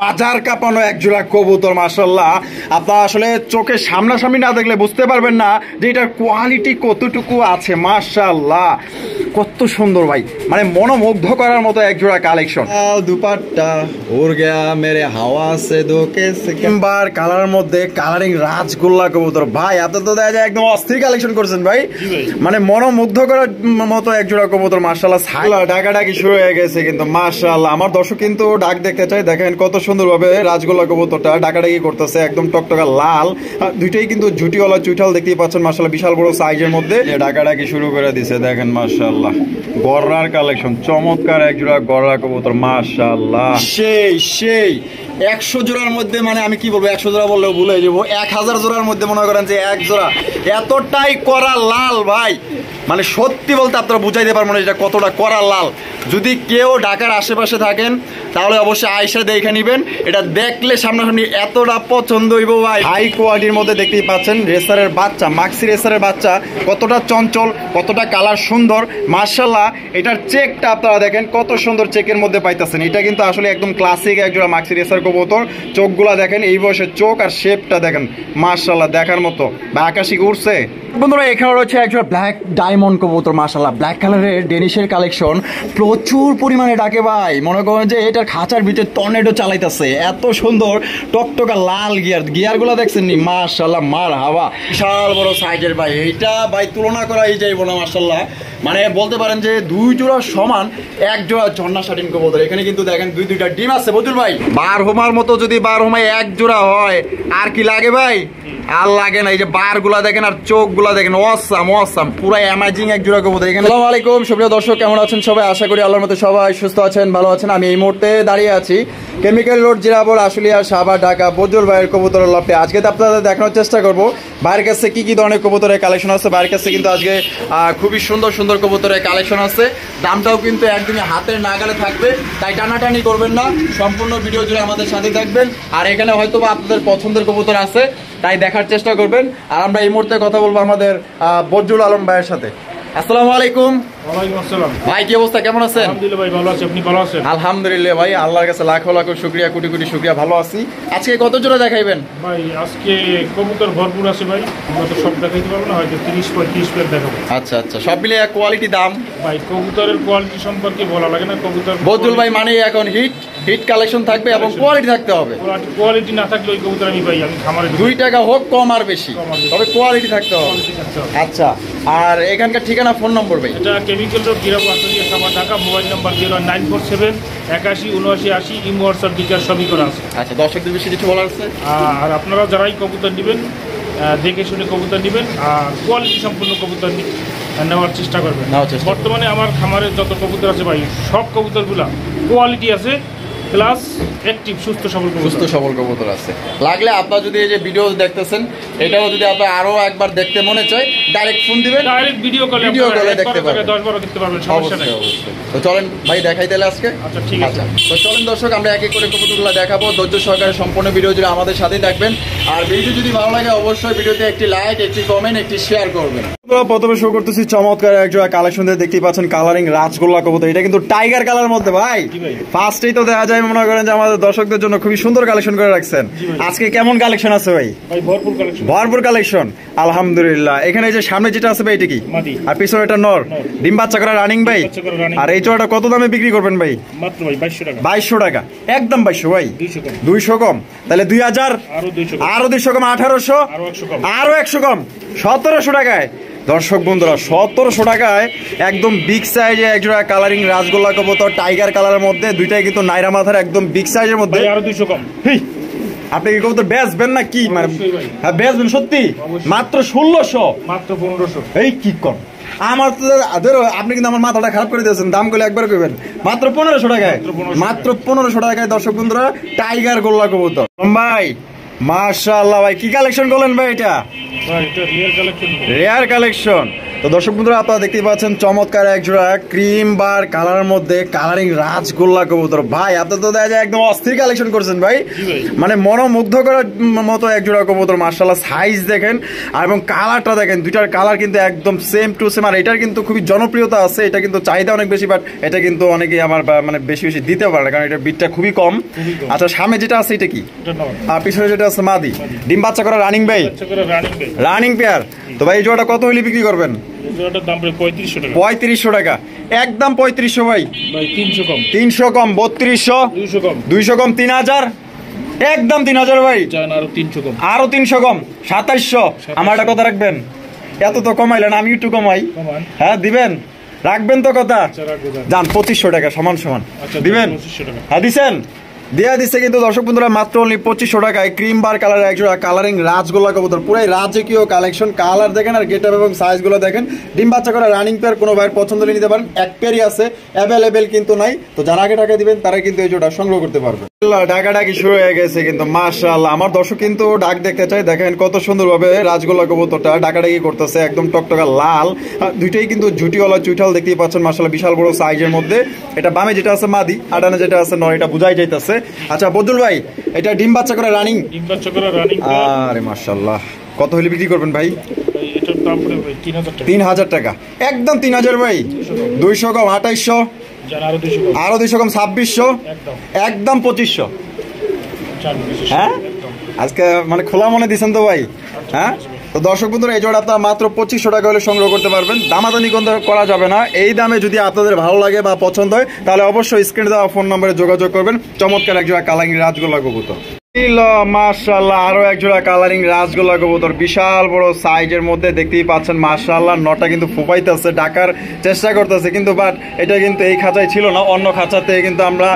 বাজার কাঁপানো এক জোড়া কবুতর মাশাআল্লাহ। আপনারা আসলে চোখে সামনাসামনি না দেখলে বুঝতে পারবেন না যে এটার কোয়ালিটি কতটুকু আছে। মাশাআল্লাহ কত সুন্দর ভাই, মানে মনোমুগ্ধ করার মতো এক জোড়া কালেকশন। দুপাট্টা উড় গয়া মেরে হাওয়া সে দোকে সেকেন্ডবার কালারের মধ্যে কালারিং রাজগোল্লা কবুতর। ভাই আপনি তো দেখা যায় একদম অস্থির কালেকশন করছেন ভাই, মানে মনোমুগ্ধ করার মতো এক জোড়া কবুতর মাশাআল্লাহ। ছাগলা ডাকাডাকি শুরু হয়ে গেছে কিন্তু মাশাআল্লাহ। আমার দর্শক কিন্তু ডাক দেখতে চাই, দেখেন কত সুন্দরভাবে রাজগোল্লা কবুতরটা ডাকাডাকি করতেছে, একদম টকটকা লাল। দুইটাই কিন্তু ঝুটিওয়ালা চুইঠাল দেখতেই পাচ্ছেন মাশাআল্লাহ, বিশাল বড় সাইজের মধ্যে ডাকাডাকি শুরু করে দিছে। দেখেন মাশাআল্লাহ গররার কালেকশন, চমৎকার এক জোড়া গররা কবুতর মাশাআল্লাহ। সেই 100 জোড়ার মধ্যে, মানে আমি কি বলবো 100 জোড়া বললেও ভুলে যাবো, 1000 জোড়ার মধ্যে মনে করেন যে এক জোড়া এতটাই করা লাল ভাই, মানে সত্যি বলতে আপনারা বুঝাইতে পারবো না এটা কতটা করা লাল। যদি কেউ ঢাকার আশেপাশে থাকেন তাহলে অবশ্যই আয়সা দেখে নিবেন, এটা দেখলে সামনাসামনি এতটা পছন্দ হইব ভাই। হাই কোয়ালিটির মধ্যে দেখতেই পাচ্ছেন রেসারের বাচ্চা, মাক্সি রেসারের বাচ্চা কতটা চঞ্চল, কতটা কালার সুন্দর মাশাআল্লাহ। এটার চেকটা আপনারা দেখেন কত সুন্দর চেকের মধ্যে পাইতেছেন। এটা কিন্তু আসলে একদম ক্লাসিক একজোড়া মাক্সি রেসার কবুতর। চোখগুলা দেখেন, এই বয়সের চোখ আর শেপটা দেখেন মাশাআল্লাহ দেখার মতো। বা আকাশি উড়ছে বন্ধুরা। এখানে রয়েছে একজোড়া ব্ল্যাক ডায়মন্ড কবুতর মাশাআল্লাহ, ব্ল্যাক কালারের ডেনিশের কালেকশন প্রচুর পরিমাণে ডাকে ভাই, মনে করেন যে এটার খাঁচার ভিতরে টর্নেডো চালাইতেছে। এত সুন্দর টকটকা লাল গিয়ারগুলো দেখছেন নি মাশাআল্লাহ, মার হাওয়া বিশাল বড় সাইজের ভাই। এইটা ভাই তুলনা করাই যাইব না মাশাআল্লাহ, মানে বলতে পারেন যে দুই জোড়া সমান এক জোড়া ঝর্ণা শাটিন কবুতর। এখানে কিন্তু দেখেন দুইটা ডিম আছে বুঝুন ভাই। বার হোমার মতো যদি বার হোমায় এক জোড়া হয় আর কি লাগে ভাই, আর লাগে না। এই যে বার গুলা দেখেন আর চোখ গুলা দেখেন, অসাম পুরো অ্যামাজিং এক জোড়া কবুতর। এখানে আসসালামু আলাইকুম সুপ্রিয় দর্শক, কেমন আছেন সবাই? আশা করি আল্লাহর মতো সবাই সুস্থ আছেন, ভালো আছেন। আমি এই মুহূর্তে দাঁড়িয়ে আছি কেমিক্যাল রোড, জিরাবর, আশুলিয়া, সাভার, ঢাকা বজুল ভাইয়ের কবুতরের লফটে। আজকে তো আপনাদের দেখানোর চেষ্টা করবো ভাইয়ের কাছে কি ধরনের কবুতরের কালেকশন আছে। ভাইয়ের কাছে কিন্তু আজকে খুবই সুন্দর সুন্দর কবুতরের কালেকশন আছে, দামটাও কিন্তু একদমই হাতের নাগালে থাকবে, তাই টানাটানি করবেন না, সম্পূর্ণ ভিডিও জুড়ে আমাদের সাথে থাকবেন। আর এখানে হয়তো বা আপনাদের পছন্দের কবুতর আছে, তাই দেখার চেষ্টা করবেন। আর আমরা এই মুহূর্তে কথা বলবো আমাদের বজরুল আলম ভাইয়ের সাথে। আসসালামু আলাইকুম। ওয়ালাইকুম আসসালাম ভাই, কি অবস্থা, কেমন আছেন? আলহামদুলিল্লাহ ভাই, ভালো আছি, আপনি ভালো আছেন? আলহামদুলিল্লাহ ভাই, আল্লাহর কাছে লাখো লাখো শুকরিয়া, কোটি কোটি শুকরিয়া, ভালো আছি। আজকে কত জোড়া দেখাইবেন ভাই? আজকে কবুতর ভরপুর আছে ভাই, আমরা তো সব দেখাইতে পারবো না, হয়তো 30-35 পেয়ার দেখাবো। আচ্ছা, সব মিলিয়ে কোয়ালিটি দাম ভাই কবুতরের কোয়ালিটি সম্পর্কে বলা লাগে না, কবুতর বজরুল ভাই মানে এখন হিট কালেকশন থাকবে এবং কোয়ালিটি থাকতে হবে। কোয়ালিটি না থাকলে ওই কবুতর আমি খামারে 2 টাকা হোক কম আর বেশি, তবে কোয়ালিটি থাকতে হবে। আচ্ছা, আর এখানকার ঠিকানা, ফোন নম্বর ভাই? এটা chemical road, Jirabor, Ashulia, Savar, Dhaka. Mobile number 0947817980, imo, WhatsApp, bKash সবই করা আছে। আচ্ছা, দর্শকদের বেশি কিছু বলার আছে? আর আপনারা যারাই কবুতর নেবেন দেখে শুনে কবুতর নেবেন, আর কোয়ালিটি সম্পূর্ণ কবুতর নেওয়ার চেষ্টা করবেন। বর্তমানে আমার খামারে যত কবুতর আছে ভাই, সব কবুতরগুলা কোয়ালিটি আছে, প্লাস অ্যাক্টিভ সুস্থ সবল কবুতর আছে। লাগলে আপনারা যদি এই যে ভিডিও দেখতেছেন, এটাও যদি আপনারা আরো একবার দেখতে মনে চায়, ডাইরেক্ট ফোন দিবেন, ডাইরেক্ট ভিডিও কলে দেখতে পারবেন, 10-12 দেখতে পারবেন, সমস্যা নেই। তো চলেন ভাই দেখাই তাহলে আজকে। আচ্ছা ঠিক আছে। তো চলেন দর্শক, আমরা এক এক করে কবুতরগুলো দেখাবো, ধৈর্য সহকারে সম্পূর্ণ ভিডিও জুড়ে আমাদের সাথেই থাকবেন। আর ভিডিও যদি ভালো লাগে অবশ্যই ভিডিওতে একটি লাইক, একটি কমেন্ট, একটি শেয়ার করবেন। প্রথমে শো করতেছি চমৎকার একজোড়া কালেকশন, দেখতেই পাচ্ছেন কালারিং রাজগোল্লা কবুতর। এটা কিন্তু টাইগার কালার মধ্যে ভাই, ফার্স্টেই তো দেখা যায় মনে করেন যে আমাদের দর্শকদের জন্য খুবই সুন্দর কালেকশন করে রাখছেন। আজকে কেমন কালেকশন আছে ভাই? ভরপুর কালেকশন আলহামদুলিল্লাহ। এখানে যে সামনে যেটা আছে ভাই এটা কি, আর পিছনে এটা নর, ডিম বাচ্চা করা রানিং ভাই। আর এই চোরাটা কত দামে বিক্রি করবেন ভাই? মাত্র ভাই 2200 টাকা, একদম 2200 ভাই, 200 কম, তাহলে 2000, আরো 200 কম, 1800, আরো 100 কম, 1700 টাকায়। দর্শক বন্ধুরা 1700 টাকায় একদম বিগ সাইজে একজোড়া কালারিং রাজগোল্লা কবুতর, টাইগার কালারের মধ্যে, দুইটাই কিন্তু নাইরা মাথার একদম বিগ সাইজের মধ্যে। আরো 200 কম। আপনি কি কবুতর বেচবেন না কি? মানে হ্যাঁ বেচবেন সত্যি? মাত্র 1600, মাত্র 1500। এই কি কম আমার তো, আপনি কিন্তু আমার মাথাটা খারাপ করে দিয়েছেন, দাম গুলো একবার কইবেন। মাত্র 1500 টাকায়, মাত্র 1500 টাকায় দর্শক বন্ধুরা টাইগার গোল্লা কবুতর। ভাই মাশাআল্লাহ ভাই, কি কালেকশন করলেন ভাই? এটা ভাই এটা রিয়ার কালেকশন। রেয়ার কালেকশন, তো দর্শক বন্ধুরা আপনারা দেখতে পাচ্ছেন চমৎকার এক জোড়া ক্রিম বার কালারের মধ্যে কালারিং রাজগোল্লা কবুতর। ভাই আপনার তো দেখা যায় একদম অস্থির কালেকশন করছেন ভাই, মানে মনোমুগ্ধ করার মতো এক জোড়া কবুতর। মাশাআল্লাহ সাইজ দেখেন আর এবং কালারটা দেখেন, দুইটার কালার কিন্তু একদম সেম টু সেম। আর এটার কিন্তু খুবই জনপ্রিয়তা আছে, এটা কিন্তু চাহিদা অনেক বেশি, বাট এটা কিন্তু অনেকেই আমার মানে বেশি বেশি দিতে পারে না, কারণ এটার বিটটা খুবই কম। আচ্ছা সামনে যেটা আছে এটা কি, আর পিছনে যেটা আছে মাদি, ডিম বাচ্চা করা রানিং ভাই, রানিং পেয়ার। তো ভাই এই জোড়াটা কত হইলে বিক্রি করবেন? 3500 টাকা, একদম 3500 ভাই, 300 কম, 3200, 200 কম, 3000, একদম 3000 ভাই, আরো 300 কম, 2700। আমারটা কথা রাখবেন, এত তো কমাইলেন, আমি একটু কমাই। হ্যাঁ দিবেন, রাখবেন তো কথা, যান 2500 টাকা সমান সমান দিবেন। হ্যাঁ দিছেন, দেয়া দিচ্ছে কিন্তু দর্শক বন্ধুরা মাত্র অনলি 2500 টাকায় ক্রিম বার কালারের একজোড়া কালারিং রাজগোল্লা কবুতর। পুরাই রাজকীয় কালেকশন, কালার দেখেন আর গেটআপ এবং সাইজ গুলো দেখেন। ডিম বাচ্চা করা রানিং পেয়ার, কোনো ভাইয়ের পছন্দ হলে নিতে পারেন, এক পেয়ারই আছে, অ্যাভেলেবেল কিন্তু নাই। তো যারা আগে টাকা দিবেন তারা কিন্তু এই জোড়া সংগ্রহ করতে পারবে। ডাকাডাকি শুরু হয়ে গেছে কিন্তু মাশাআল্লাহ, আমার দর্শক কিন্তু ডাক দেখতে চাই, দেখেন কত সুন্দরভাবে রাজগোল্লা কবুতরটা ডাকাডাকি করতেছে, একদম টকটকা লাল, দুইটাই কিন্তু ঝুটিওয়ালা চুইঠাল দেখতেই পাচ্ছেন মাশাআল্লাহ, বিশাল বড় সাইজের মধ্যে। এটা বামে যেটা আছে মাদি, আডানে যেটা আছে নর, এটা বুঝাই যাইতেছে। আচ্ছা বদরুল ভাই, এটা ডিম বাচ্চা করে রানিং, আরে মাশাআল্লাহ, কত হলে বিক্রি করবেন ভাই? 3000 টাকা, একদম 3000 ভাই, 200 কম, 2800, আরো 200 কম, 2600, একদম 2500। হ্যাঁ আজকে মানে খোলা মনে দিচ্ছেন তো ভাই। হ্যাঁ তো দর্শক বন্ধুরা এই জোড়া আপনারা মাত্র 2500 টাকা হলে সংগ্রহ করতে পারবেন, দামাদানি করা যাবে না। এই দামে যদি আপনাদের ভালো লাগে বা পছন্দ হয় তাহলে অবশ্যই স্ক্রিনে দেওয়া ফোন নম্বরে যোগাযোগ করবেন। চমৎকার এক জোড়া কালারিং রাজগোল্লা কবুতর, মাশাআল্লাহ, আরো এক জোড়া কালারিং রাজগোল্লা কবুতর, বিশাল বড় সাইজের মধ্যে দেখতেই পাচ্ছেন মাশাআল্লাহ। নটা কিন্তু ফুপাইতেছে, ডাকার চেষ্টা করতেছে কিন্তু, বাট এটা কিন্তু এই খাঁচায় ছিল না, অন্য খাঁচাতে কিন্তু আমরা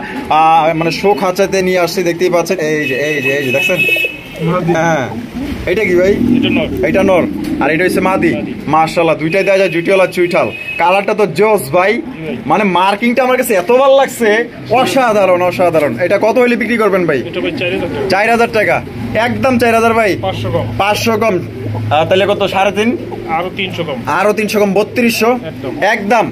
মানে শো খাঁচাতে নিয়ে আসছি, দেখতেই পাচ্ছেন। এই যে এই যে এই যে দেখছেন, হ্যাঁ এটা কি ভাই? এটা নর আর এটা হচ্ছে মাদি। মাশাআল্লাহ দুইটাই দেওয়া যায় জুটিওয়ালা চুইঠাল, কালারটা তো জোস ভাই, মানে মার্কিংটা আমার কাছে এত ভালো লাগছে, অসাধারণ অসাধারণ। এটা কত হইলে বিক্রি করবেন ভাই? 4000 টাকা, একদম 4000 ভাই, 500 কম, তাহলে কত? 3.5, আরো 300 কম, 3200, একদম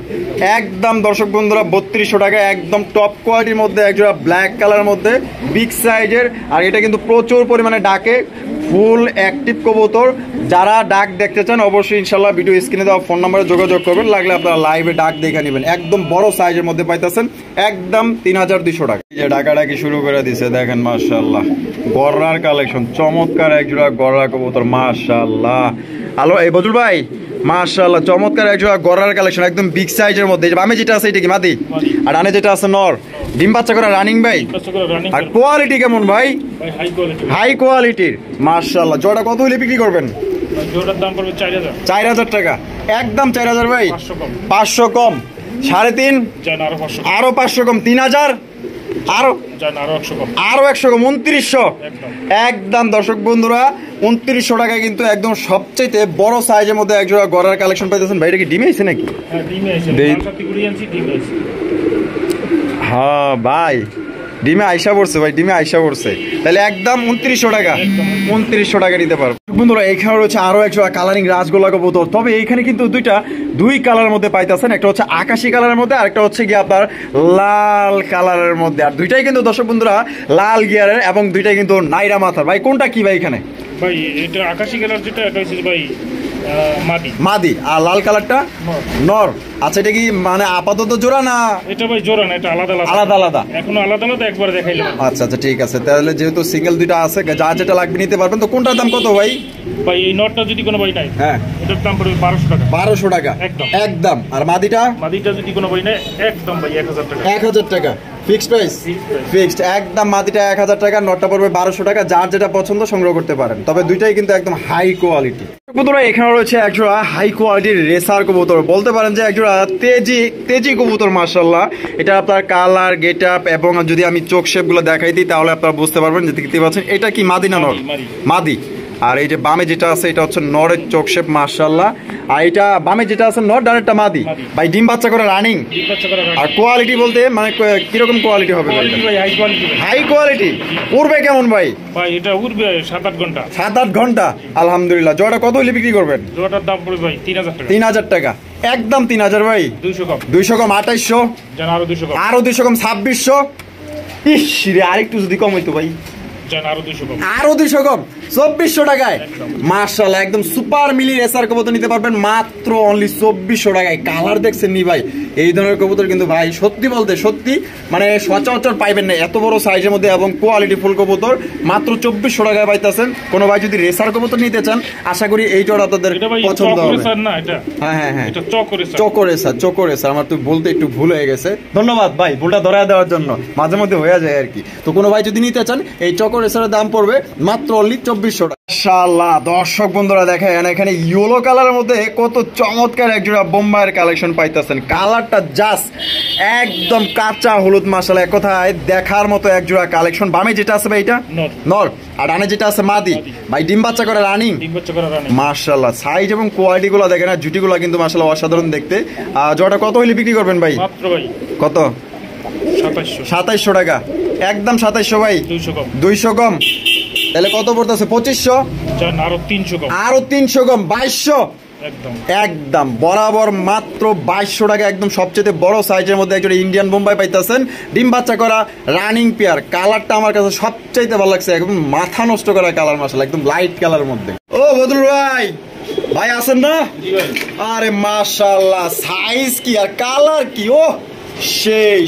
একদম দর্শক বন্ধুরা 3200 টাকা, একদম টপ কোয়ালিটির মধ্যে একজোড়া ব্ল্যাক কালার মধ্যে বিগ সাইজের। আর এটা কিন্তু প্রচুর পরিমাণে ডাকে, ফুল অ্যাক্টিভ কবুতর। যারা ডাক দেখতে চান অবশ্যই ইনশাল্লাহ ভিডিও স্ক্রিনে দেওয়া ফোন নম্বরে যোগাযোগ করবেন, লাগলে আপনারা লাইভে ডাক দেখে নেবেন। একদম বড় সাইজের মধ্যে পাইতেছেন, একদম 3200 টাকা। এই যে ডাকাডাকি শুরু করে দিছে দেখেন মাশাআল্লাহ, গররার কালেকশন, চমৎকার একজোড়া গররা কবুতর মাশাআল্লাহ। হ্যালো এই বদরুল ভাই, মাশাআল্লাহ চমৎকার একজোড়া গররার কালেকশন, একদম বিগ সাইজের মধ্যে। আমি যেটা আছে এটা কি মাদি, আর ডানে যেটা আছে নর, ডিম বাচ্চা করা রানিং ভাই। আর কোয়ালিটি কেমন ভাই? হাই কোয়ালিটির মাশাআল্লাহ। জোড়া কত হলে বিক্রি করবেন? 4000 টাকা, একদম 4000 ভাই, 500 কম, 3.5, আরো 500 কম, 3000, আরো 100 কম, 2900, একদম দর্শক বন্ধুরা 2900 টাকায় কিন্তু একদম সবচেয়ে বড় সাইজের মধ্যে একজোড়া গড়ার কালেকশন পাইতেছেন ভাই। এটা কি ডিমে আছে নাকি? হ্যাঁ ভাই ডিমে আইসা পড়ছে ভাই, ডিমে আইসা পড়ছে, তাহলে একদম 2900 টাকা, 2900 টাকা নিতে পারবো। বন্ধুরা এখানে রয়েছে আরো একজোড়া কালারিং রাজগোল্লা কবুতর, তবে এইখানে কিন্তু দুই কালারের মধ্যে পাইতেছেন, একটা হচ্ছে আকাশি কালারের মধ্যে, আর একটা হচ্ছে গিয়ে আপনার লাল কালারের মধ্যে। আর দুইটাই কিন্তু দর্শক বন্ধুরা লাল গিয়ারের, এবং দুইটাই কিন্তু নাইরা মাথার। ভাই কোনটা কি ভাই এখানে? ভাই এটা আকাশি কালার যেটা, এটা হচ্ছে ভাই মাদি, আর লাল কালারটা নর। আচ্ছা এটা কি মানে আপাতত জোড়া না? এটা ভাই জোড়া না, এটা আলাদা আলাদা, এখন আলাদা একবার দেখাইলাম। আচ্ছা আচ্ছা ঠিক আছে, তাহলে যেহেতু সিঙ্গেল দুইটা আছে, যা যেটা লাগবে নিতে পারবেন। তো কোনটার দাম কত ভাই? ভাই এই নটটা যদি কোনো ভাই নাই, হ্যাঁ এটার দাম পড়বে 1200 টাকা, 1200 টাকা একদম। আর মাদিটা যদি কোনো ভাই নাই, একদম ভাই 1000 টাকা, 1000 টাকা ফিক্সড প্রাইস, ফিক্সড একদম। মাদিটা 1000 টাকা, নটটা পড়বে 1200 টাকা। যার যেটা পছন্দ সংগ্রহ করতে পারেন, তবে দুইটাই কিন্তু একদম হাই কোয়ালিটি কবুতর। এখানে রয়েছে একজোড়া হাই কোয়ালিটির রেসার কবুতর, বলতে পারেন যে একজোড়া তেজি কবুতর মাশাআল্লাহ। এটা আপনার কালার, গেট আপ এবং যদি আমি চোখ শেপ গুলো দেখাই দিই তাহলে আপনারা বুঝতে পারবেন যে দেখতে পাচ্ছেন এটা কি মাদি না নর? মাদি। আর এই যে বামে যেটা আছে এটা হচ্ছে নরের চোখ শেপ মাশাআল্লাহ। আর এটা বামে যেটা আছে নর, ডানেরটা মাদি। ভাই ডিম বাচ্চা করে রানিং। আর কোয়ালিটি বলতে মানে কিরকম কোয়ালিটি হবে ভাই? High quality. উড়বে কেমন ভাই? ভাই এটা উড়বে 7-8 ঘন্টা। 7-8 ঘন্টা আলহামদুলিল্লাহ। জোড়াটা কত হলে বিক্রি করবেন? জোড়াটার দাম পড়বে ভাই 3000 টাকা। 3000 টাকা একদম 3000 ভাই। 200 কম। 200 কম 2800। জান আরো 200 কম। আরো 200 কম 2600। ইস রে আরেকটু যদি কম হইতো ভাই। জান আরো 200 কম। আরো 200 কম 2400 টাকায় মাশাআল্লাহ একদম সুপার মিলি রেসার কবুতর নিতে পারবেন মাত্র অনলি 2400 টাকায়। কালার দেখছেন নি ভাই? এই ধরনের কবুতর কিন্তু ভাই সত্যি বলতে সত্যি মানে সচরাচর পাইবেন না এত বড় সাইজের মধ্যে এবং কোয়ালিটি ফুল কবুতর মাত্র 2400 টাকায় পাইতেছেন। কোনো ভাই যদি রেসার কবুতর নিতে চান আশা করি এই জোড়া আপনাদের পছন্দ হবে। হ্যাঁ এটা চকো রেসার আমার তো বলতে একটু ভুল হয়ে গেছে। ধন্যবাদ ভাই ভুলটা ধরায় দেওয়ার জন্য, মাঝে মধ্যে হয়ে যায় আর কি। তো কোনো ভাই যদি নিতে চান এই চকো রেসারের দাম পড়বে মাত্র অনলি 2400 টাকা। মাশাআল্লাহ দর্শক বন্ধুরা দেখেন এখানে ইয়েলো কালারের মধ্যে কত চমৎকার একজোড়া বোম্বাইয়ের কালেকশন পাইতেছেন। কালারটা জাস্ট একদম কাঁচা হলুদ মাশাআল্লাহ, এক কথায় দেখার মতো একজোড়া কালেকশন। বামে যেটা আছে ভাই এটা নর, আর ডানে যেটা আছে মাদি। ভাই ডিম বাচ্চা করে রানিং। মাশাআল্লাহ সাইজ এবং কোয়ালিটি গুলো দেখেন আর জুটি গুলো কিন্তু মাশাআল্লাহ অসাধারণ দেখতে। জোড়াটা কত হইলে বিক্রি করবেন ভাই? মাত্র ভাই কত? 2700 টাকা একদম 2700 ভাই। 200 কম তাহলে কত পড়তেছে? 2500। আরো 300 কম 2200 একদম বরাবর মাত্র 2200 টাকা একদম সবচেয়ে বড় সাইজের মধ্যে একজন ইন্ডিয়ান বোম্বাই পাইতেছেন। ডিম বাচ্চা করা রানিং পেয়ার। কালারটা আমার কাছে সবচাইতে ভালো লাগছে, একদম মাথা নষ্ট করা কালার মাশাআল্লাহ একদম লাইট কালার মধ্যে। ও বদরুল ভাই ভাই আছেন না? আরে মাশাআল্লাহ সাইজ কি আর কালার কি, ও সেই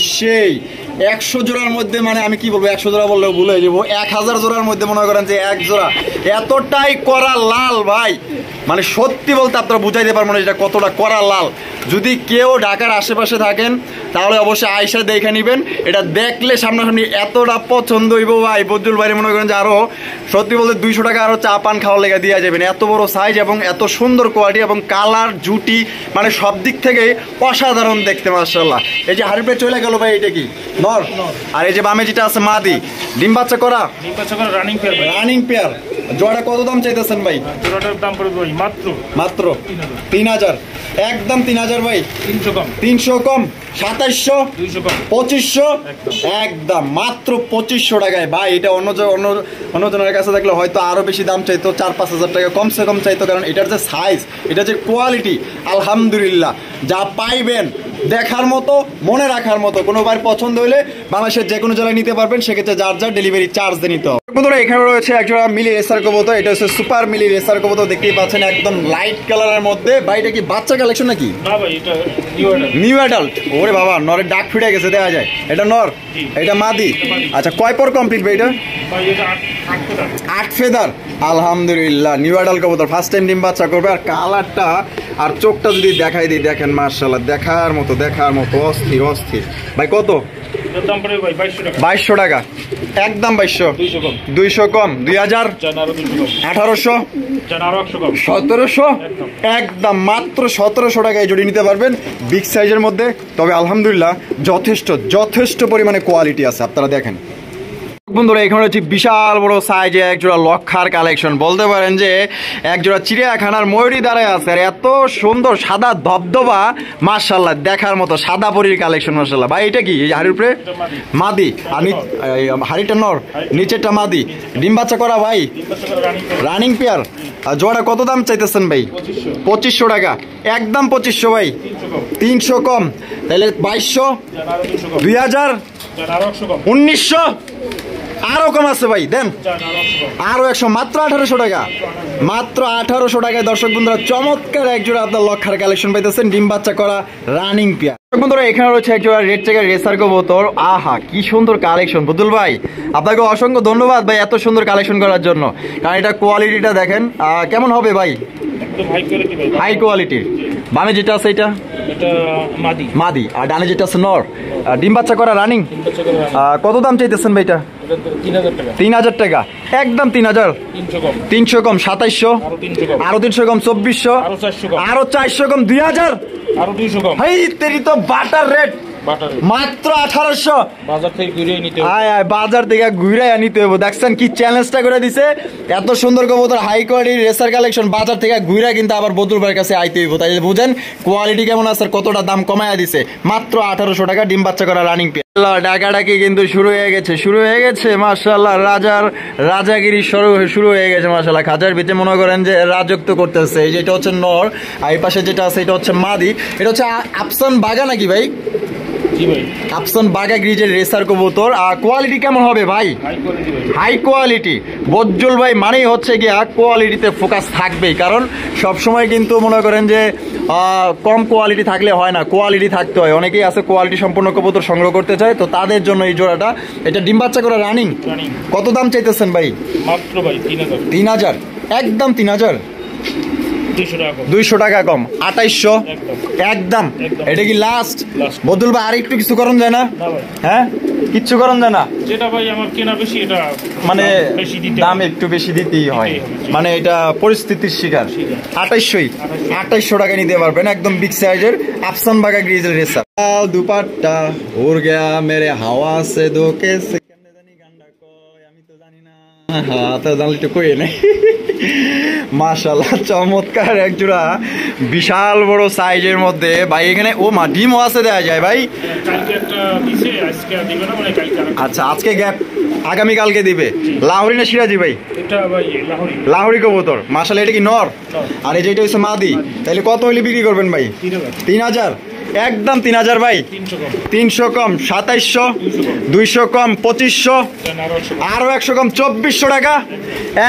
100 জোড়ার মধ্যে মানে আমি কি বলবো 100 জোড়া বললেও ভুলে যাবো, 1000 জোড়ার মধ্যে মনে করেন যে এক জোড়া এতটাই করা লাল ভাই মানে সত্যি বলতে আপনারা বুঝাইতে পারবো না এটা কতটা করা লাল। যদি কেউ ঢাকার আশেপাশে থাকেন তাহলে অবশ্যই আয়সা দেখে নেবেন। এটা দেখলে সামনাসামনি এতটা পছন্দ হইব ভাই বদরুল ভাই মনে করেন যে আরো সত্যি বলতে 200 টাকা আরো চা পান খাওয়ার লেগে দিয়ে যাবেন। এত বড় সাইজ এবং এত সুন্দর কোয়ালিটি এবং কালার জুটি মানে সব দিক থেকে অসাধারণ দেখতে মাশাআল্লাহ। এই যে হাড়ি প্লেট চলে গেল ভাই এটা কি নর? আর এই যে বামে যেটা আছে মাদি ডিম বাচ্চা করা রানিং পেয়ার। জোড়াটা কত দাম চাইতেছেন ভাই? জোড়াটার দাম পড়বে ভাই মাত্র 3000 একদম 3000 ভাই। 300 কম 2700 2500 একদম মাত্র 2500 টাকায় ভাই। এটা অন্য জনের কাছে থাকলে হয়তো আরো বেশি দাম চাইতো, 4-5 হাজার টাকা কমসে কম চাইতো, কারণ এটার যে সাইজ এটা যে কোয়ালিটি আলহামদুলিল্লাহ যা পাইবেন দেখার মতো মনে রাখার মতো। কোনো ভাই পছন্দ হলে বাংলাদেশের যে কোনো জেলায় নিতে পারবেন, সেক্ষেত্রে যার ডেলিভারি চার্জ দিয়ে নিতে হবে। বন্ধুরা এখানে রয়েছে একজোড়া মিলি রেসার কবুতর, এটা হচ্ছে সুপার মিলি রেসার কবুতর দেখতেই পাচ্ছেন একদম লাইট কালারের মধ্যে। ভাই এটা কি বাচ্চা কালেকশন নাকি? না ভাই এটা নিউ অ্যাডাল্ট। ওরে বাবা নরের ডাক ফিরে গেছে দেখা যায়। এটা নর এটা মাদি। আচ্ছা কয় পর কমপ্লিট ভাই এটা? 8 ফেদার আলহামদুলিল্লাহ নিউ অ্যাডাল্ট কবুতর ফার্স্ট টাইম ডিম বাচ্চা করবে। আর কালারটা আর চোখটা যদি দেখাই দিই দেখেন মাশাআল্লাহ দেখার মতো অস্থির। ভাই কত? 2200 টাকা একদম 200 কম 2000 1800 1700 একদম মাত্র 1700 টাকায় জুড়ে নিতে পারবেন বিগ সাইজের মধ্যে। তবে আলহামদুলিল্লাহ যথেষ্ট পরিমাণে কোয়ালিটি আছে আপনারা দেখেন। বন্ধুরা এখানে হচ্ছে বিশাল বড় সাইজে একজোড়া লক্ষার কালেকশন, বলতে পারেন যে একজোড়া চিড়িয়াখানার ময়ূরী দাঁড়ায় আছে। আর এত সুন্দর সাদা ধবধবা মাশাআল্লাহ দেখার মতো সাদা পরীর কালেকশন মাশাআল্লাহ। ভাই এটা কি এই হাড়ির উপরে মাদি আর হাড়িটা নর নিচেরটা মাদি ডিম বাচ্চা করা ভাই রানিং পেয়ার। আর জোড়া কত দাম চাইতেছেন ভাই? 2500 টাকা একদম 2500 ভাই। 300 কম তাহলে 2200 2000 1900 আরো কম আছে ভাই দেন আরো 100 মাত্র 1800 টাকা মাত্র 1800 টাকায় দর্শক বন্ধুরা চমৎকার একজোড়া আপনার লক্ষার কালেকশন পাইতেছেন ডিম বাচ্চা করা রানিং পেয়ার। বন্ধুরা এখানে রয়েছে একজোড়া রেড চেকার রেসার কবুতর। আহা কি সুন্দর কালেকশন বদুল ভাই, আপনাকে অসংখ্য ধন্যবাদ ভাই এত সুন্দর কালেকশন করার জন্য। কারণ এটা কোয়ালিটিটা দেখেন কেমন হবে ভাই, হাই কোয়ালিটির। বামে যেটা আছে এটা মাদি আর ডানে যেটা আছে নর ডিম বাচ্চা করা রানিং। কত দাম চাইতেছেন ভাই? এটা 3000 টাকা একদম 3000 300 কম 2700 আরো 300 কম 2400 আরো 400 কম 2000 ভাই তেরি তো বাটার রেট মাত্র 1800। বাজার থেকে ঘুরে নিতে হবে। আয় আয় বাজার থেকে ঘুরে নিতে হবে। দেখছেন কি চ্যালেঞ্জটা করে দিছে। এত সুন্দর কবুতর হাই কোয়ালিটির রেসার কালেকশন বাজার থেকে ঘুরে কিন্তু আবার বদুল ভাইয়ের কাছে আইতে হইব। তাই বুঝেন কোয়ালিটি কেমন আছে, কতটা দাম কমায়া দিছে। মাত্র 1800 টাকা ডিম বাচ্চা করা রানিং পেয়ার। ডাকাডাকি কিন্তু শুরু হয়ে গেছে মাশাআল্লাহ। রাজাগিরি শুরু হয়ে গেছে মাশাআল্লাহ। খাঁচার ভিতরে মনে করেন যে রাজত্ব করতেছে। এই যেটা হচ্ছে নর, আর এই পাশে যেটা আছে এটা হচ্ছে মাদি। এটা হচ্ছে আফসান বাগা নাকি ভাই? আফসান বাগা গ্রিজের রেসার কবুতর। আর কোয়ালিটি কেমন হবে ভাই? High quality. বজ্জল ভাই মানেই হচ্ছে গিয়া কোয়ালিটিতে ফোকাস থাকবেই, কারণ সবসময় কিন্তু মনে করেন যে কম কোয়ালিটি থাকলে হয় না, কোয়ালিটি থাকতে হয়। অনেকেই আছে কোয়ালিটি সম্পূর্ণ কবুতর সংগ্রহ করতে চায়, তো তাদের জন্য এই জোড়াটা। এটা ডিম বাচ্চা করে রানিং। কত দাম চাইতেছেন ভাই? মাত্র ভাই 3000। একদম 3000। 200 টাকা কম। 2800 একদম। এটা কি লাস্ট? বদুল ভাই আর একটু কিছু করণ যায় না? হ্যাঁ কিচ্ছু করণ যায় না। যেটা ভাই আমার কেনা বেশি, এটা মানে দাম একটু বেশি দিতেই হয়, মানে এটা পরিস্থিতির শিকার। 2800 টাকা নিতে পারবেন। একদম বিগ সাইজের আফসান বাগা গ্রিজের রেসার। দুপাট্টা উড় গয়া মেরে হাওয়া সে ধোকে সে। মাশাআল্লাহ চমৎকার এক জোড়া বিশাল বড় সাইজের মধ্যে ভাই। এখানে ও মা ডিমও আছে দেয়া যায় ভাই? আচ্ছা আজকে গ্যাপ, আগামী কালকে দিবে। লাহোরি না সিরাজি ভাই? লাহোরি কবুতর মাশাআল্লাহ। এটা কি নর? আর এই যেটা হচ্ছে মাদি। তাহলে কত হইলে বিক্রি করবেন ভাই? 3000। একদম 3000 ভাই। 300 কম 2700, 200 কম 2500, আরো 100 কম 2400 টাকা।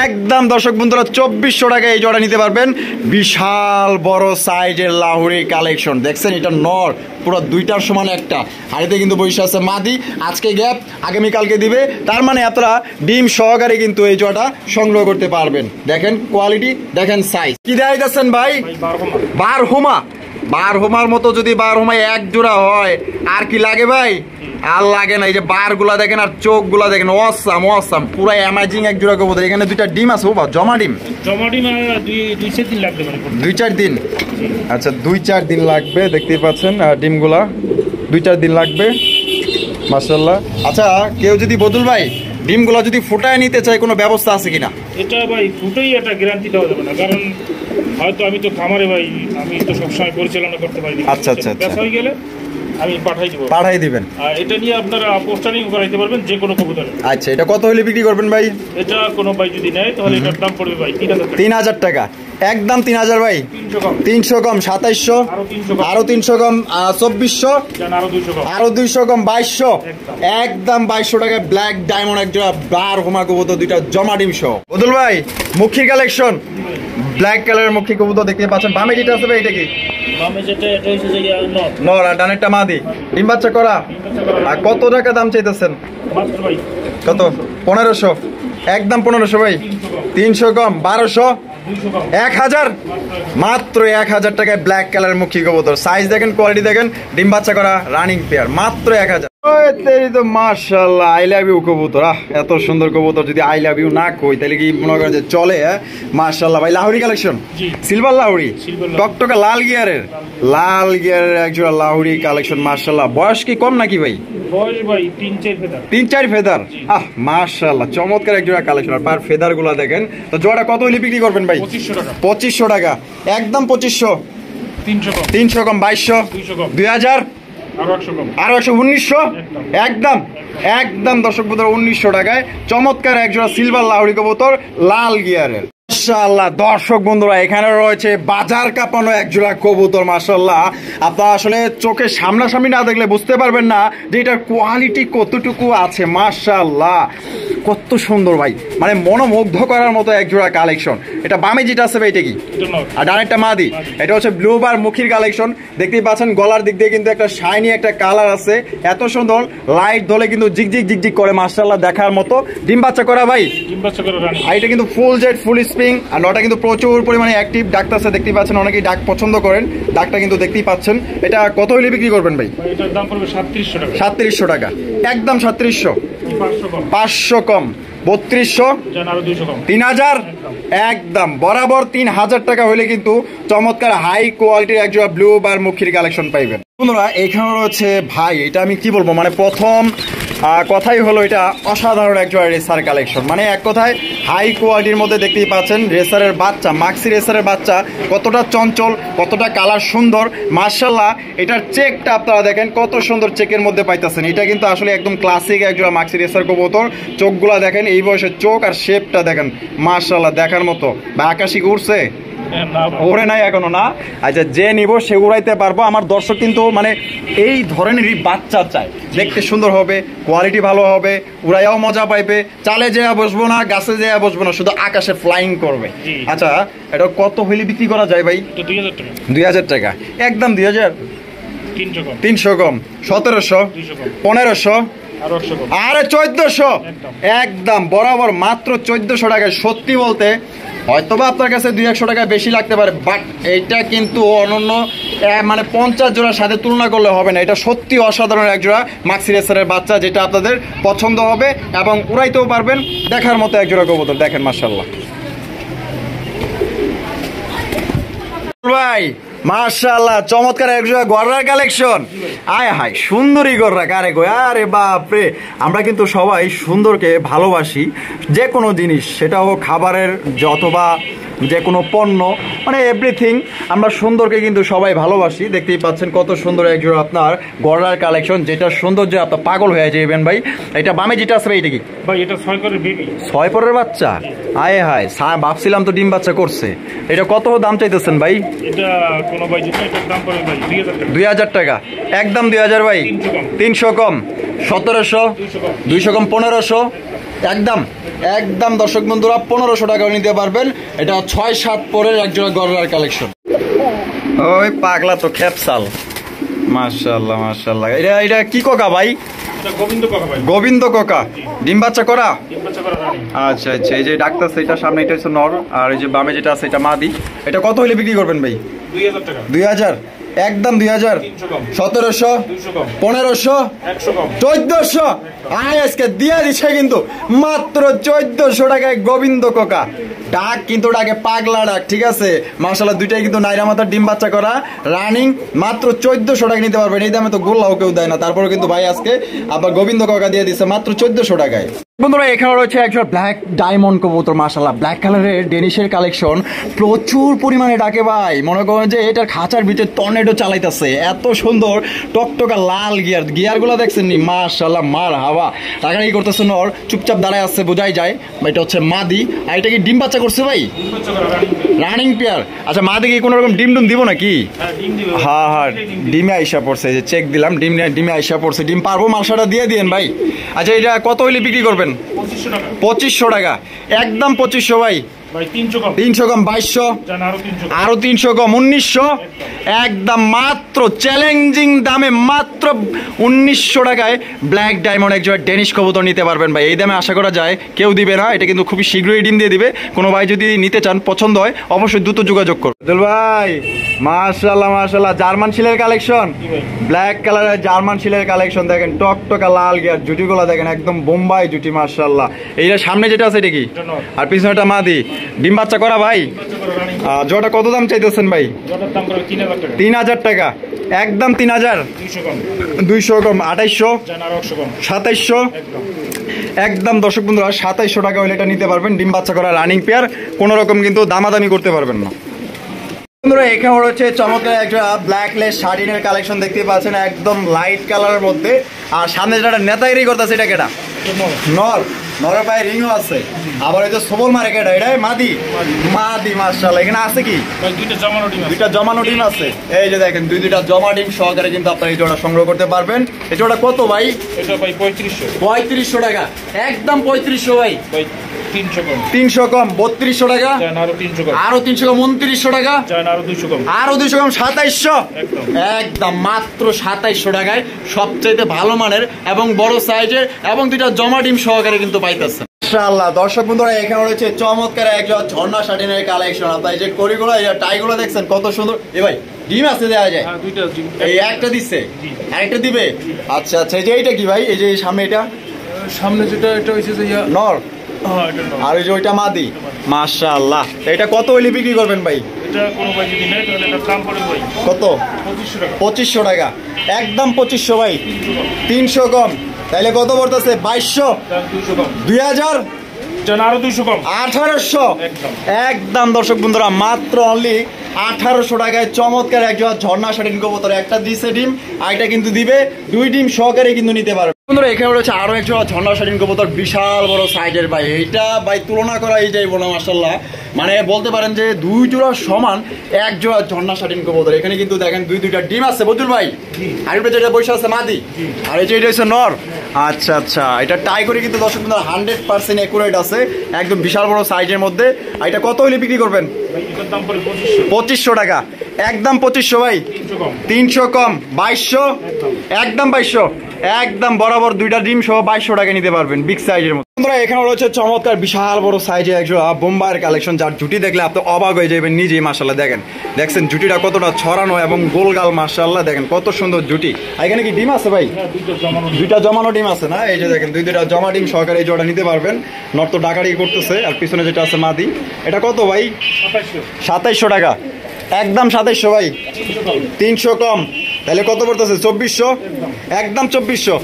একদম দর্শক বন্ধুরা 2400 টাকা এই জোড়া নিতে পারবেন। বিশাল বড় সাইজের লাহোরি কালেকশন। দেখছেন এটা নর, পুরো দুইটার সমান একটা। আর এতে কিন্তু বসে আছে মাদি। আজকে গ্যাপ, আগামীকালকে দিবে। তার মানে আপনারা ডিম সহকারে কিন্তু এই জোড়াটা সংগ্রহ করতে পারবেন। দেখেন কোয়ালিটি, দেখেন সাইজ। কি দেখাই যাচ্ছেন ভাই? বারহোমার মতো যদি বারহোমায় এক জোড়া হয় আর কি লাগে ভাই? আর লাগে না। এই যে বার গুলা দেখেন আর চোখ গুলা দেখেন, অসাম পুরো অ্যামাজিং এক জোড়া কবুতর। এখানে দুইটা ডিম আছে বাবা, জমা ডিম। 2-4 দিন। আচ্ছা 2-4 দিন লাগবে, দেখতেই পাচ্ছেন ডিমগুলা 2-4 দিন লাগবে মাশাআল্লাহ। আচ্ছা কেউ যদি বদুল ভাই ডিমগুলা যদি ফুটায় নিতে চায়, কোনো ব্যবস্থা আছে কিনা? এটা ভাই ফুটেই এটা গ্যারান্টি দেওয়া যাবে না, কারণ হয়তো আমি তো খামারে ভাই, আমি তো সবসময় পরিচালনা করতে পারি। আচ্ছা হয়ে গেলে আমি পাঠাই দিবেন। আর এটা নিয়ে আপনারা পোস্টারিং করাইতে পারবেন যে কোনো কবুতরে। আচ্ছা এটা কত হলে বিক্রি করবেন ভাই? এটা কোনো ভাই যদি নেয় তাহলে এটার দাম পড়বে ভাই 3000 টাকা। একদম 3000 ভাই। 300 কম 2700, আরো 300 কম 2400, আরো 200 কম 2200। একদম 2200 টাকা ব্ল্যাক ডায়মন্ড এক জোড়া বার হোমা কবুতর, দুইটা জমা ডিম সহ। বদুল ভাই মুখী কালেকশন, ব্ল্যাক কালারের মুখী কবুতর দেখতে পাচ্ছেন। বামে যেটা আছে ভাই এটা কি? নর, আর ডানেরটা মাদি। ডিম বাচ্চা করা। আর কত টাকা দাম চাইতেছেন? কত? 1500। একদম 1500 ভাই। 300 কম 1200, 1000। মাত্র 1000 টাকায় ব্ল্যাক কালার মুখী কবুতর। সাইজ দেখেন, কোয়ালিটি দেখেন, ডিম বাচ্চা করা রানিং পেয়ার, মাত্র 1000। মাশাআল্লাহ আই লাভ ইউ কবুতর। এত সুন্দর কবুতর যদি আই লাভ ইউ না কই তাহলে কি মনে করেন যে চলে? মাশাআল্লাহ ভাই লাহোরি কালেকশন, সিলভার লাহোরি, টকটকা লাল গিয়ারের একজোড়া লাহোরি কালেকশন মাশাআল্লাহ। বয়স কি কম নাকি ভাই? বয়স ভাই 3-4 ফেদার। 3-4 ফেদার। মাশাআল্লাহ চমৎকার একজোড়া কালেকশন। আর পার ফেদার গুলা দেখেন। তো জোড়া কত হইলে বিক্রি করবেন ভাই? 2500 টাকা। একদম 2500। 300 কম 2200, 2000, আরো 1900। একদম দর্শক বন্ধুরা 1900 টাকায় চমৎকার একজোড়া সিলভার লাহোরি কবুতর লাল গিয়ারের। মাশাআল্লাহ দর্শক বন্ধুরা এখানে রয়েছে বাজার কাঁপানো একজোড়া কবুতর মাশাআল্লাহ। আপনারা আসলে চোখের সামনাসামনি না দেখলে বুঝতে পারবেন না যে এটার কোয়ালিটি কতটুকু আছে। মাশাআল্লাহ কত সুন্দর ভাই, মানে মনোমুগ্ধ করার মতো একজোড়া কালেকশন। এটা বামে যেটা আছে ভাই এটা কি? আর ডানেরটা মাদি। এটা হচ্ছে ব্লু বার মুখীর কালেকশন। দেখতেই পাচ্ছেন গলার দিক দিয়ে কিন্তু একটা শাইনি একটা কালার আছে, এত সুন্দর। লাইট ধরে কিন্তু জিগজিগ করে মাশাআল্লাহ দেখার মতো। ডিম বাচ্চা করা ভাই? ডিম বাচ্চা করা। আর এটা কিন্তু ফুল জেড ফুল স্প্রিং। আর নটা কিন্তু প্রচুর পরিমাণে অ্যাক্টিভ ডাকটা আছে, দেখতেই পাচ্ছেন। অনেকেই ডাক পছন্দ করেন, ডাকটা কিন্তু দেখতেই পাচ্ছেন। এটা কত হইলে বিক্রি করবেন ভাই? এটার দাম পড়বে 3700 টাকা। 3700 টাকা। একদম 3700। 500 কম 3200 আরো 200 কম 3000 একদম বরাবর 3000 টাকা হলে কিন্তু চমৎকার হাই কোয়ালিটির একজোড়া ব্লু বার মুখির কালেকশন পাইবেন। বন্ধুরা এখানে রয়েছে ভাই, এটা আমি কি বলবো, মানে প্রথম কথাই হলো এটা অসাধারণ একজোড়া রেসার কালেকশন, মানে এক কথায় হাই কোয়ালিটির মধ্যে দেখতেই পাচ্ছেন রেসারের বাচ্চা, মাক্সি রেসারের বাচ্চা কতটা চঞ্চল, কতটা কালার সুন্দর মাশাআল্লাহ। এটার চেকটা আপনারা দেখেন কত সুন্দর চেকের মধ্যে পাইতেছেন, এটা কিন্তু আসলে একদম ক্লাসিক একজোড়া মাক্সি রেসার কবুতর। চোখগুলা দেখেন, এই বয়সের চোখ আর শেপটা দেখেন মাশাআল্লাহ দেখার মতো। বা আকাশি উড়ছে ওরে নাই এখনো না, আচ্ছা যে নিব সে উড়াইতে পারবো। আমার দর্শক কিন্তু মানে এই ধরনেরই বাচ্চা চায়, দেখতে সুন্দর হবে, কোয়ালিটি ভালো হবে, উড়াইয়াও মজা পাইবে, চালে যেয়া বসবো না, গাছে যেয়া বসবো না, শুধু আকাশে ফ্লাইং করবে। আচ্ছা এটা কত হইলে বিক্রি করা যায় ভাই? 2000 টাকা একদম 2000, 300 কম, 1700, 1500, আরে 1400 একদম বরাবর মাত্র 1400 টাকায়। সত্যি বলতে হয়তোবা আপনার কাছে 200 টাকা বেশি লাগতে পারে, বাট এইটা কিন্তু অনন্য মানে 50 জোড়ার সাথে তুলনা করলে হবে না। এটা সত্যি অসাধারণ এক জোড়া মাক্সি রেসারের বাচ্চা, যেটা আপনাদের পছন্দ হবে এবং উড়াইতেও পারবেন, দেখার মতো এক জোড়া কবুতর। দেখেন মাশাআল্লাহ ভাই মাশাআল্লাহ চমৎকার এক জোড়া গররার কালেকশন। আয় হায় সুন্দরী গররা কারে কই, আরে বাপ রে। আমরা কিন্তু সবাই সুন্দরকে ভালোবাসি, যে কোনো জিনিস সেটা হোক খাবারের অথবা যে কোনো পণ্য, মানে এভরিথিং আমরা সুন্দরকে কিন্তু সবাই ভালোবাসি। দেখতেই পাচ্ছেন কত সুন্দর এক জোড়া আপনার গররার কালেকশন, যেটা সৌন্দর্য আপনার পাগল হয়ে যাবেন ভাই। এটা বামে যেটা আছে ভাই এটা কি ভাই? এটা 6 করে বেবি, 6 পরের বাচ্চা। আয় হায় ভাবছিলাম তো ডিম বাচ্চা করছে। এটা কত দাম চাইতেছেন ভাই? এটা কোনো ভাই যেটা এটার দাম পড়ে ভাই 2000 টাকা একদম 2000 ভাই, 300 কম, 1700, 200 কম, 1500 একদম একদম। দর্শক বন্ধুরা 1500 টাকা নিতে পারবেন। এটা 6-7 পরের একজোড়া গররার কালেকশন। ওই পাগলা তো খেপসাল মাশাআল্লাহ মাশাআল্লাহ। এটা কি কোকা ভাই? গোবিন্দ কোকা ভাই। গোবিন্দ কোকা ডিম বাচ্চা করা? ডিম বাচ্চা করা রানী। আচ্ছা আচ্ছা, এই যে ডাক্তার সেটা সামনে এটা হচ্ছে নর, আর এই যে বামে যেটা আছে এটা মাদি। এটা কত হইলে বিক্রি করবেন ভাই? 2000 টাকা। 2000 একদম 2000, 1700, 1500, 1400। আয় আজকে দিয়ে দিচ্ছে কিন্তু মাত্র 1400 টাকায় গোবিন্দ কোকা। ডাক কিন্তু ডাকে পাগলা ডাক, ঠিক আছে মাশাআল্লাহ। দুইটাই কিন্তু নাইরা মাথার ডিম বাচ্চা করা রানিং, মাত্র 1400 টাকা নিতে পারবেন। এই দামে তো গোল্লাও কেউ দেয় না, তারপরে কিন্তু ভাই আজকে আবার গোবিন্দ কোকা দিয়ে দিচ্ছে মাত্র 1400 টাকায়। বন্ধুরা এখানে রয়েছে একজন ব্ল্যাক ডায়মন্ড কবুতর মাশাআল্লাহ, ব্ল্যাক কালারের ডেনিশের কালেকশন প্রচুর পরিমাণে ডাকে ভাই। মনে করেন যে এটার খাঁচার ভিতরে টর্নেডো চালাইতেছে, এত সুন্দর টকটকা লাল গিয়ারগুলো দেখছেন নি মাশাআল্লাহ, মার হাওয়া টাকাই করতেছে নর, চুপচাপ দাঁড়ায় আসছে বোঝাই যায়। এটা হচ্ছে মাদি, আর এটা কি ডিম বাচ্চা করছে ভাই? Running pair. আচ্ছা মাদি কি কোনো রকম ডিম দিব নাকি? হ্যাঁ হ্যাঁ ডিমে আইসা পড়ছে, যে চেক দিলাম ডিমে আইসা পড়ছে। ডিম পারবো মালসাটা দিয়ে দিয়েন ভাই। আচ্ছা এটা কত হইলে বিক্রি করবেন? 2500 টাকা একদম 2500 ভাই। 300 কম 2200, আরো 300 কম 1900 একদম মাত্র চ্যালেঞ্জিং দামে মাত্র 1900 টাকায় ব্ল্যাক ডায়মন্ড একজোড়া ডেনিশ কবুতর নিতে পারবেন ভাই। এই দামে আশা করা যায় কেউ দিবে না, এটা কিন্তু খুবই শীঘ্রই ডিম দিয়ে দিবে। কোনো ভাই যদি নিতে চান পছন্দ হয় অবশ্যই দ্রুত যোগাযোগ করুন। ভাই মাশাআল্লাহ মাশাআল্লাহ জার্মান শিলের কালেকশন, ব্ল্যাক কালারের জার্মান শিলের কালেকশন দেখেন, টকটকা লাল গিয়ার, জুটিগুলো দেখেন একদম বোম্বাই জুটি মাশাআল্লাহ। এইটা সামনে যেটা আছে এটা কি? আর পিছনেটা মাদি, ডিম বাচ্চা করা ভাই। জোড়াটা কত দাম চাইতেছেন ভাই? 3000 টাকা একদম 3000, 200 কম 2800, 2700 একদম। দর্শক বন্ধুরা 2700 টাকা হলে এটা নিতে পারবেন, ডিম বাচ্চা করা রানিং পেয়ার, কোনো রকম কিন্তু দামাদামি করতে পারবেন না। বন্ধুরা এখানে রয়েছে চমৎকার একটা ব্ল্যাক লেস শার্টিনের কালেকশন দেখতে পাচ্ছেন, একদম লাইট কালারের মধ্যে। আর সামনে যেটা নেতাগিরি করতেছে এটা কেটা? নর, নরের পায়ে রিংও আছে। আবার এই যে সবল মারে কেটা? এটাই মাদি, মাদি মাশাআল্লাহ। এখানে আছে কি? দুইটা জমানো ডিম আছে। এই যে দেখেন দুইটা জমা ডিম সহকারে কিন্তু আপনারা এই জোড়া সংগ্রহ করতে পারবেন। এই জোড়া কত ভাই? এটা ভাই 3500, 3500 টাকা একদম 3500 ভাই। 300 কম 3200 টাকা, আরো 300 কম 2900 টাকা, আরো 200 কম 2700 একদম মাত্র 2700 টাকায় সবচেয়ে ভালো মানের এবং বড় সাইজের এবং দুইটা জমা ডিম সহকারে কিন্তু পাইতেছেন মাশাআল্লাহ। দর্শক বন্ধুরা এখানে রয়েছে চমৎকার একজন ঝর্ণা শার্টিনের কালেকশন। আপনারা যে কড়িগুলো এই টাইগুলো দেখছেন কত সুন্দর। এ ভাই ডিম আছে দেওয়া যায়? এই একটা দিচ্ছে, আরেকটা দিবে? আচ্ছা আচ্ছা। এই যে এইটা কি ভাই? এই যে সামনে এটা, সামনে যেটা এটা হইছে যে নর, হ্যাঁ এটা নর। আর ওই যে ওইটা মাদি। মাশাআল্লাহ, এটা কত হইলে বিক্রি করবেন ভাই? এটা কোনো ভাই যদি নেয় তাহলে এটা দাম পড়ে ভাই কত? 2500 টাকা। 2500 টাকা, একদম 2500 ভাই। 300 কম, তাইলে কত পড়তেছে? 2200। তার 200 কম। 2000, জান আরো 200 কম। 1800 একদম। একদম। দর্শক বন্ধুরা, মাত্র অনলি 1800 টাকায় চমৎকার একজোড়া ঝর্ণা শাটিন কবুতর। একটা দিছে ডিম, আর এটা কিন্তু দিবে 2 ডিম সহকারে কিন্তু নিতে পারবে। বন্ধুরা, এখানে রয়েছে আরো একজোড়া ঝর্ণা শাটিন কবুতর, বিশাল বড় সাইজের ভাই। এইটা ভাই তুলনা করাই যাইব না, মাশাআল্লাহ। মানে বলতে পারেন যে 2 জোড়া সমান এক জোড়া ঝর্ণা শাটিন কবুতর। এখানে কিন্তু দেখেন 2টা ডিম আছে বদুল ভাই। আর এটা যেটা বসে আছে মাদি, আর এই যে এটা হচ্ছে নর। আচ্ছা আচ্ছা, এটা টাই করে কিন্তু দর্শক বন্ধুরা 100% একুরেট আছে, একদম বিশাল বড় সাইজের মধ্যে। আর এটা কত হইলে বিক্রি করবেন? ভাই এটার দাম পড়ে 2500। 2500 টাকা, একদম 2500 ভাই। 300 কম। 300 কম, 2200, একদম 2200, একদম বরাবর 2টা ডিম সহ 2200 টাকা নিতে পারবেন, বিগ সাইজের মধ্যে। বন্ধুরা, এখানে রয়েছে চমৎকার বিশাল বড় সাইজের একজোড়া বোম্বাইয়ের কালেকশন, যার জুটি দেখলে আপনি অবাক হয়ে যাবেন নিজেই। মাশাআল্লাহ, দেখছেন জুটিটা কতটা ছড়ানো এবং গোলগাল। মাশাআল্লাহ, দেখেন কত সুন্দর জুটি। আর এখানে কি ডিম আছে ভাই? হ্যাঁ, 2টা জমানো। 2টা জমানো ডিম আছে না? এই যে দেখেন 2টা জমা ডিম সহকারে এই জোড়া নিতে পারবেন। নর তো ডাকাডাকি করতেছে, আর পিছনে যেটা আছে মাদি। এটা কত ভাই? 2700। 2700 টাকা, একদম 2700 ভাই। 300 কম, তাহলে কত পড়তেছে? 2400, একদম 2400।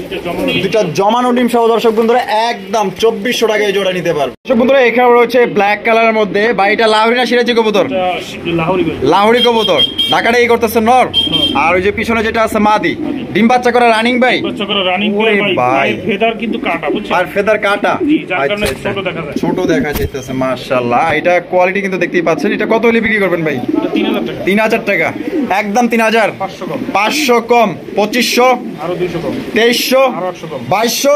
2টা জমানো ডিম সহ দর্শক বন্ধুরা একদম 2400 টাকায় এই জোড়া নিতে পারবে। দর্শক বন্ধুরা, এখানে রয়েছে ব্ল্যাক কালারের মধ্যে ভাই, এটা লাহোরি না সিরাজি কবুতর? এটা লাহোরি ভাই। লাহোরি কবুতর, ঢাকাটা এই করতেছে নর। আর ওই যে পিছনে যেটা আছে মাদি, ডিম বাচ্চা করা রানিং ভাই। বাচ্চা করে রানিং ওরে করে ভাই। ভাই ফেদার কিন্তু কাটা, বুঝছেন? আর ফেদার কাটা, জি, যার কারণে আচ্ছা, ছোট দেখা যায়। ছোট দেখা যাইতেছে। মাশাআল্লাহ, এটা কোয়ালিটি কিন্তু দেখতেই পাচ্ছেন। এটা কত হলে বিক্রি করবেন ভাই? এটা 3000 টাকা। 3000 টাকা, একদম 3000। 500 কম। 500 কম, 2500, আরো 200 কম। 2300, আরো 800 কম। 2200,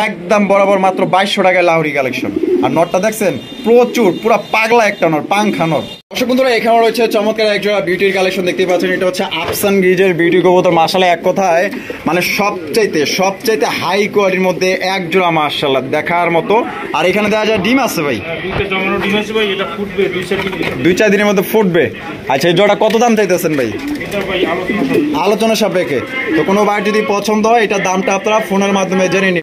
একদম বরাবর মাত্র 2200 টাকায় লাহোরি কালেকশন। আর নটটা দেখছেন প্রচুর, পুরা পাগলা একটা নর, পাংখা নর। দর্শক বন্ধুরা, এখানে রয়েছে চমৎকার একজোড়া বিউটির কালেকশন দেখতে পাচ্ছেন। এটা হচ্ছে আফসান গিজের বিউটি কবুতর। মাশাআল্লাহ, এক কথায় মানে সবচাইতে হাই কোয়ালিটির মধ্যে এক জোড়া, মাশাআল্লাহ দেখার মতো। আর এখানে দেখা যায় ডিম আছে ভাই। হ্যাঁ, 2টা জমানো ডিম আছে ভাই, এটা ফুটবে 2-4 দিন। 2-4 দিনের মধ্যে ফুটবে। আচ্ছা, এই জোড়া কত দাম চাইতেছেন ভাই? এটা ভাই আলোচনা হবে। আলোচনা সাপেক্ষে। তো কোনো ভাই যদি পছন্দ হয়, এটার দামটা আপনারা ফোনের মাধ্যমে জেনে নিন।